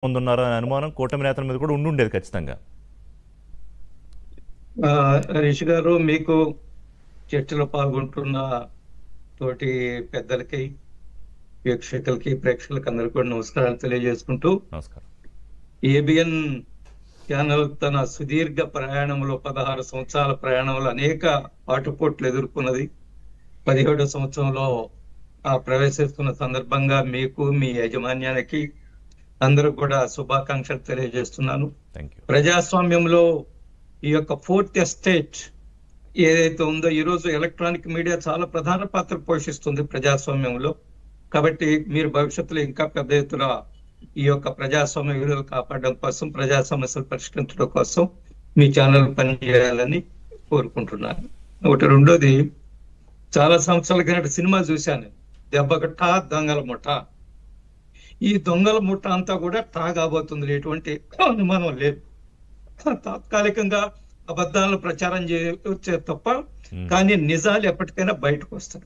ముందున్నారా అనే అనుమానం కూటమి నేతల మీద కూడా ఉండుండేది ఖచ్చితంగా. రిషి గారు, మీకు చర్చలో పాల్గొంటున్న తోటి పెద్దలకి, వీక్షకులకి, ప్రేక్షకులకి అందరికీ కూడా నమస్కారాలు తెలియజేసుకుంటూ, నమస్కారం. ఏబిఎన్ ఛానల్ తన సుదీర్ఘ ప్రయాణంలో 16 సంవత్సరాల ప్రయాణంలో అనేక ఆటుపోట్లు ఎదుర్కొన్నది. 17వ సంవత్సరంలో ప్రవేశిస్తున్న సందర్భంగా మీకు, మీ యాజమాన్యానికి అందరూ కూడా శుభాకాంక్షలు తెలియజేస్తున్నాను. ప్రజాస్వామ్యంలో ఈ యొక్క 4th ఎస్టేట్ ఏదైతే ఉందో, ఈరోజు ఎలక్ట్రానిక్ మీడియా చాలా ప్రధాన పాత్ర పోషిస్తుంది ప్రజాస్వామ్యంలో. కాబట్టి మీరు భవిష్యత్తులో ఇంకా పెద్ద ఎత్తున ఈ యొక్క ప్రజాస్వామ్య విలువలు కాపాడడం కోసం, ప్రజా సమస్యలు పరిష్కరించడం కోసం మీ ఛానల్ పనిచేయాలని కోరుకుంటున్నాను. ఒకటి. రెండోది, చాలా సంవత్సరాల కిందట సినిమా చూశాను, దెబ్బగట్ట దొంగల ముఠ. ఈ దొంగల ముఠ అంతా కూడా టా కాబోతుంది, ఎటువంటి అనుమానం లేదు. తాత్కాలికంగా అబద్ధాలను ప్రచారం చేయవచ్చే తప్ప, కానీ నిజాలు ఎప్పటికైనా బయటకు వస్తాయి.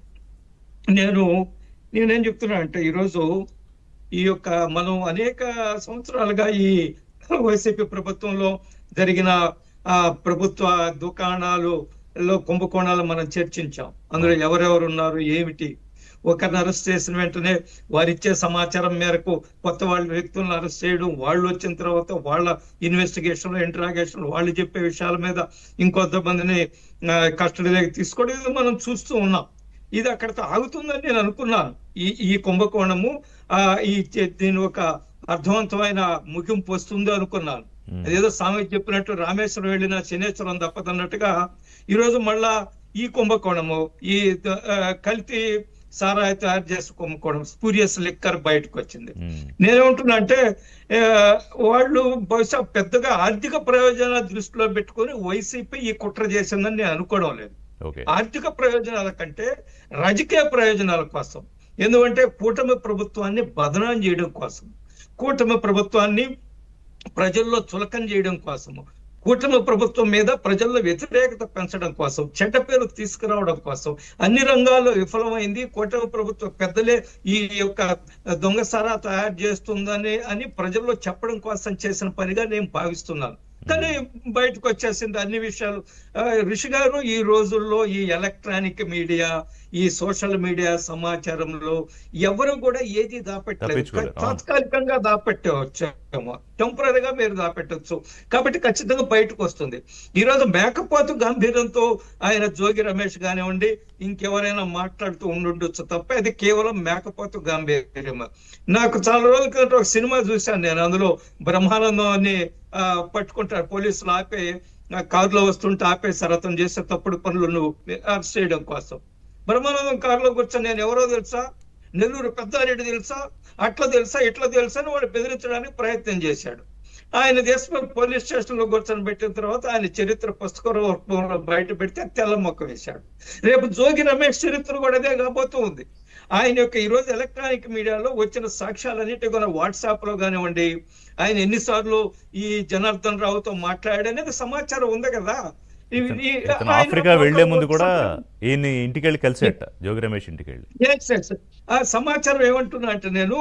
నేనేం చెప్తున్నా అంటే, ఈరోజు ఈ యొక్క మనం అనేక సంవత్సరాలుగా ఈ వైసీపీ ప్రభుత్వంలో జరిగిన ప్రభుత్వ దుకాణాలలో కుంభకోణాలు మనం చర్చించాం. అందులో ఎవరెవరు ఉన్నారు, ఏమిటి. ఒకరిని అరెస్ట్ చేసిన వెంటనే వారిచ్చే సమాచారం మేరకు కొత్త వాళ్ళ వ్యక్తులను అరెస్ట్ చేయడం, వాళ్ళు వచ్చిన తర్వాత వాళ్ళ ఇన్వెస్టిగేషన్, ఇంటరాగేషన్, వాళ్ళు చెప్పే విషయాల మీద ఇంకొంతమందిని కస్టడీలోకి తీసుకోవడం, ఇది మనం చూస్తూ ఉన్నాం. ఇది అక్కడితో ఆగుతుందని నేను అనుకున్నాను. ఈ కుంభకోణము దీని ఒక అర్థవంతమైన ముగింపు వస్తుంది అనుకున్నాను. అదేదో సామెత చెప్పినట్టు రామేశ్వరం వెళ్ళిన శనేశ్వరం తప్పదన్నట్టుగా ఈరోజు మళ్ళా ఈ కుంభకోణము, ఈ కల్తీ సారాయి తయారు చేసి కుంభకోణం, స్పూరియస్ లిక్కర్ బయటకు వచ్చింది. నేనేమంటున్నా అంటే, వాళ్ళు బహుశా పెద్దగా ఆర్థిక ప్రయోజనాల దృష్టిలో పెట్టుకొని వైసీపీ ఈ కుట్ర చేసిందని నేను అనుకోవడం లేదు. ఆర్థిక ప్రయోజనాల కంటే రాజకీయ ప్రయోజనాల కోసం. ఎందుకంటే కూటమి ప్రభుత్వాన్ని బదనాం చేయడం కోసం, కూటమి ప్రభుత్వాన్ని ప్రజల్లో చులకన చేయడం కోసము, కూటమి ప్రభుత్వం మీద ప్రజల్లో వ్యతిరేకత పెంచడం కోసం, చెడ్డ పేరు తీసుకురావడం కోసం అన్ని రంగాల్లో విఫలమైంది. కూటమి ప్రభుత్వం పెద్దలే ఈ యొక్క దొంగసారా తయారు చేస్తుందని ప్రజల్లో చెప్పడం కోసం చేసిన పనిగా నేను భావిస్తున్నాను. కానీ బయటకు వచ్చేసింది అన్ని విషయాలు. రిషి గారు, ఈ రోజుల్లో ఈ ఎలక్ట్రానిక్ మీడియా, ఈ సోషల్ మీడియా సమాచారంలో ఎవరు కూడా ఏది దాపెట్టలేదు. తాత్కాలికంగా దాపెట్టవచ్చేమో, టెంపరీగా మీరు దాపెట్టవచ్చు. కాబట్టి ఖచ్చితంగా బయటకు వస్తుంది. ఈరోజు మేకపోతు గంభీరంతో ఆయన జోగి రమేష్ కానివ్వండి, ఇంకెవరైనా మాట్లాడుతూ ఉండొచ్చు తప్ప అది కేవలం మేకపోతు గంభీర్యం. నాకు చాలా రోజుల క్రితం ఒక సినిమా చూశాను నేను. అందులో బ్రహ్మానందం అని పట్టుకుంటారు పోలీసులు, ఆపే కారులో వస్తుంటే ఆపేసారు, అతను చేసే తప్పుడు పనులను అరెస్ట్ చేయడం కోసం. బ్రహ్మానందం కారులో కూర్చొని, నేను ఎవరో తెలుసా, నెల్లూరు పెద్దారెడ్డి తెలుసా, అట్లా తెలుసా, ఇట్లా తెలుసా అని వాడు బెదిరించడానికి ప్రయత్నం చేశాడు. ఆయన తీసుకొని పోలీస్ స్టేషన్ లో కూర్చొని పెట్టిన తర్వాత ఆయన చరిత్ర పుస్తకం బయట పెడితే తెల్ల మొక్క వేశాడు. రేపు జోగి రమేష్ చరిత్ర కూడా అదే కాబోతూ ఉంది. ఆయన యొక్క ఈరోజు ఎలక్ట్రానిక్ మీడియాలో వచ్చిన సాక్ష్యాలన్నిటి కూడా వాట్సాప్ లో కానివ్వండి, ఆయన ఎన్నిసార్లు ఈ జనార్దన్ రావుతో మాట్లాడనేది సమాచారం ఉంది కదా. ఆఫ్రికా వెళ్లే ముందు కూడా ఈయన ఇంటికి వెళ్ళి కలిసేట, జోగి రమేష్ ఇంటికి వెళ్ళి. ఆ సమాచారం ఏమంటున్నా అంటే, నేను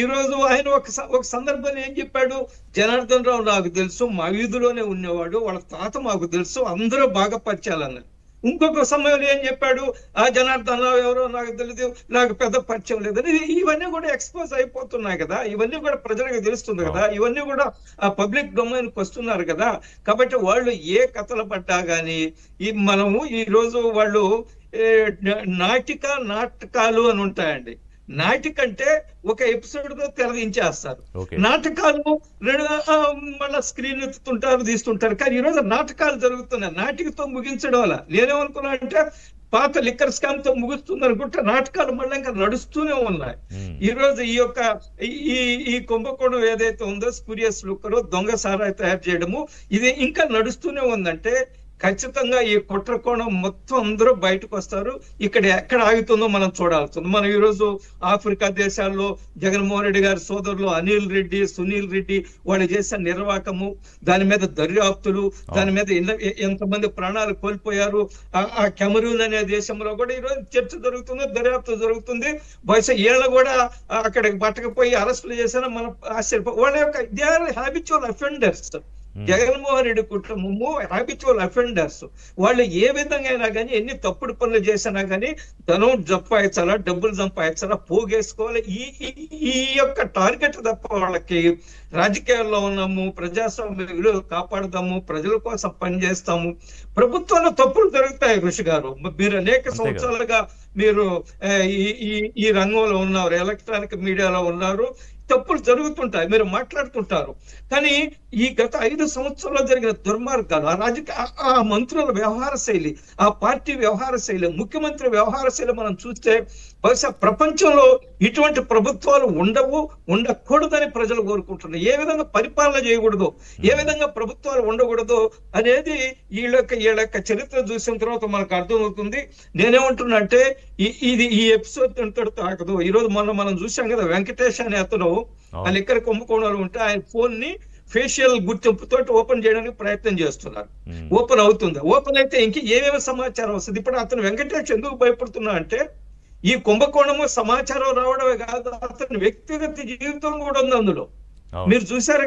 ఈ రోజు ఆయన ఒక సందర్భంలో ఏం చెప్పాడు, జనార్దన్ రావు నాకు తెలుసు, మా వీధిలోనే ఉన్నవాడు, వాళ్ళ తాత మాకు తెలుసు, అందరూ బాగా పరిచయాలన్నారు. ఇంకొక సమయంలో ఏం చెప్పాడు, ఆ జనార్దన్ రావు ఎవరో నాకు తెలియదు, నాకు పెద్ద పరిచయం లేదని. ఇవన్నీ కూడా ఎక్స్పోజ్ అయిపోతున్నాయి కదా, ఇవన్నీ కూడా ప్రజలకు తెలుస్తుంది కదా, ఇవన్నీ కూడా ఆ పబ్లిక్ డొమైన్కి వస్తున్నారు కదా. కాబట్టి వాళ్ళు ఏ కథలు పడ్డా గానీ మనము ఈ రోజు వాళ్ళు నాటకాలు అని ఉంటాయండి. నాటికంటే ఒక ఎపిసోడ్ తో తెరదించేస్తారు. నాటకాలు మళ్ళా స్క్రీన్ ఎత్తుతుంటారు, తీస్తుంటారు. కానీ ఈరోజు నాటకాలు జరుగుతున్నాయి. నాటికతో ముగించడం వల్ల నేనేమనుకున్నా అంటే, పాత లిక్కర్ స్కామ్ తో ముగుస్తుంది అనుకుంటే నాటకాలు మళ్ళీ ఇంకా నడుస్తూనే ఉన్నాయి. ఈ రోజు ఈ యొక్క ఈ కుంభకోణం ఏదైతే ఉందో, స్పూరియస్ లిక్కర్, దొంగ సారాయి తయారు చేయడము, ఇది ఇంకా నడుస్తూనే ఉందంటే ఖచ్చితంగా ఈ కుట్రకోణం మొత్తం అందరూ బయటకు వస్తారు. ఇక్కడ ఎక్కడ ఆగుతుందో మనం చూడాల్సింది. మనం ఈరోజు ఆఫ్రికా దేశాల్లో జగన్మోహన్ రెడ్డి గారి సోదరులు అనిల్ రెడ్డి, సునీల్ రెడ్డి వాళ్ళు చేసిన నిర్వాకము, దాని మీద దర్యాప్తులు, దాని మీద ఎంతమంది ప్రాణాలు కోల్పోయారు, ఆ కెమరూన్ అనే దేశంలో కూడా ఈరోజు చర్చ జరుగుతుంది, దర్యాప్తు జరుగుతుంది. బహుశా వీళ్ళు కూడా అక్కడికి పట్టకపోయి అరెస్టులు చేసినా మనం ఆశ్చర్యపో. వాళ్ళ యొక్క they are habitual offenders. Jaganmohan Reddy కుటుంబము హ్యాబిచువల్ అఫెండర్స్. వాళ్ళు ఏ విధంగా అయినా కానీ, ఎన్ని తప్పుడు పనులు చేసినా కానీ ధనం సంపాదించాలా, డబ్బులు సంపాదించాలా, పోగేసుకోవాలి, ఈ యొక్క టార్గెట్ తప్ప వాళ్ళకి రాజకీయాల్లో ఉన్నాము, ప్రజాస్వామ్య విలువలు కాపాడుతాము, ప్రజల కోసం పనిచేస్తాము. ప్రభుత్వంలో తప్పులు జరుగుతాయి ఋషి గారు. మీరు అనేక సంవత్సరాలుగా మీరు ఈ రంగంలో ఉన్నారు, ఎలక్ట్రానిక్ మీడియాలో ఉన్నారు, తప్పులు జరుగుతుంటాయి, మీరు మాట్లాడుతుంటారు. కానీ ఈ గత 5 సంవత్సరాల్లో జరిగిన దుర్మార్గాలు, ఆ మంత్రుల వ్యవహార శైలి, ఆ పార్టీ వ్యవహార శైలి, ముఖ్యమంత్రి వ్యవహార శైలి మనం చూస్తే బహుశా ప్రపంచంలో ఇటువంటి ప్రభుత్వాలు ఉండకూడదని ప్రజలు కోరుకుంటున్నారు. ఏ విధంగా పరిపాలన చేయకూడదు, ఏ విధంగా ప్రభుత్వాలు ఉండకూడదు అనేది వీళ్ళ యొక్క చరిత్ర చూసిన తర్వాత మనకు అర్థమవుతుంది. నేనేమంటున్నా అంటే ఈ ఎపిసోడ్ ఇంతటితో ఆగదు. ఈ రోజు మనం చూసాం కదా, వెంకటేష్ అనే అతను ఆ లిక్కర్ కుంభకోణాలు ఉంటే ఆయన ఫోన్ ని ఫేషియల్ గుర్తింపుతో ఓపెన్ చేయడానికి ప్రయత్నం చేస్తున్నారు. ఓపెన్ అవుతుంది. ఓపెన్ అయితే ఇంక ఏమేమి సమాచారం వస్తుంది. ఇప్పుడు అతను వెంకటేష్ ఎందుకు భయపడుతున్నా అంటే, ఈ కుంభకోణము సమాచారం రావడమే కాదు, అతని వ్యక్తిగత జీవితం కూడా ఉంది అందులో. మీరు చూసారు